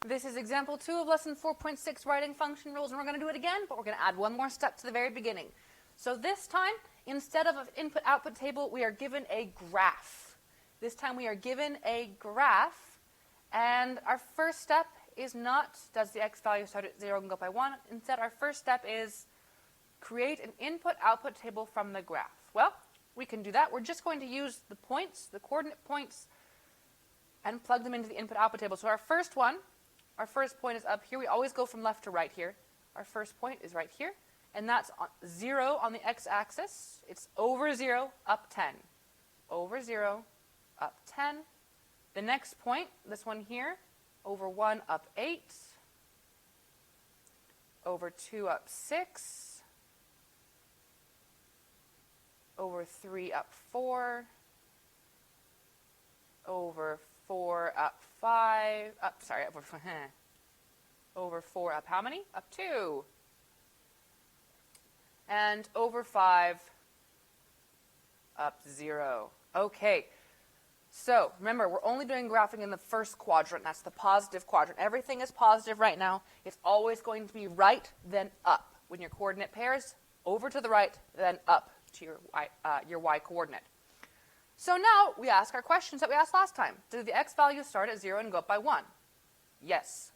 This is example 2 of lesson 4.6, writing function rules, and we're going to do it again, but we're going to add one more step to the very beginning. So this time, instead of an input-output table, we are given a graph. This time we are given a graph, and our first step is not, does the x value start at 0 and go up by 1? Instead, our first step is create an input-output table from the graph. Well, we can do that. We're just going to use the points, the coordinate points, and plug them into the input-output table. So our first point is up here. We always go from left to right here. Our first point is right here, and that's 0 on the x-axis. It's over 0, up 10. Over 0, up 10. The next point, this one here, over 1, up 8. Over 2, up 6. Over 3, up 4. Over 4, up 5. Over 4, up how many? Up 2. And over 5, up 0. Okay. So, remember, we're only doing graphing in the first quadrant. That's the positive quadrant. Everything is positive right now. It's always going to be right, then up. When your coordinate pairs, over to the right, then up to your y coordinate. So now we ask our questions that we asked last time. Did the x value start at 0 and go up by 1? Yes.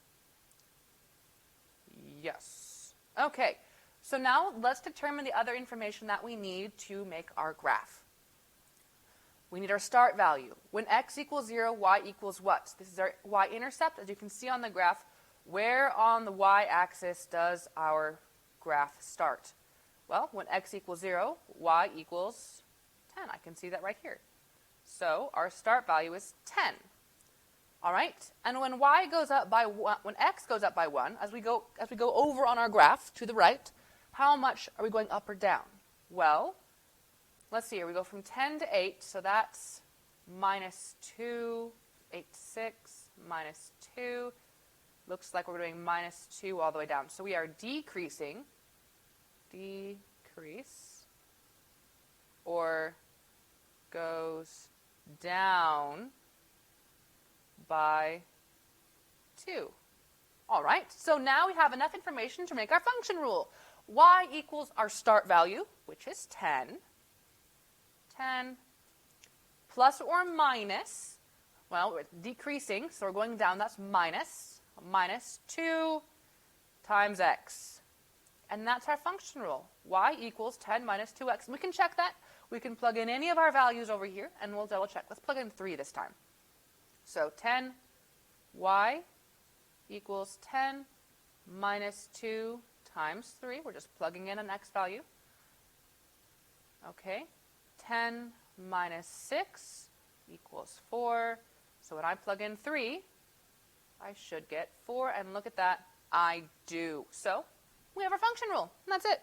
Yes. Okay. So now let's determine the other information that we need to make our graph. We need our start value. When x equals 0, y equals what? This is our y-intercept. As you can see on the graph, where on the y-axis does our graph start? Well, when x equals 0, y equals 10. I can see that right here. So our start value is 10. All right? And when y goes up by 1, when x goes up by 1, as we go over on our graph to the right, how much are we going up or down? Well, let's see here. We go from 10 to 8, so that's minus 2, 8, 6, minus 2. Looks like we're doing minus 2 all the way down. So we are decreasing, or goes down by 2. All right, so now we have enough information to make our function rule. Y equals our start value, which is 10. 10 plus or minus, well, we're decreasing, so we're going down, that's minus 2 times x. And that's our function rule. Y equals 10 minus 2x. And we can check that. We can plug in any of our values over here, and we'll double check. Let's plug in 3 this time. So 10, y equals 10 minus 2 times 3. We're just plugging in an x value. Okay. 10 minus 6 equals 4. So when I plug in 3, I should get 4. And look at that, I do. So we have our function rule, and that's it.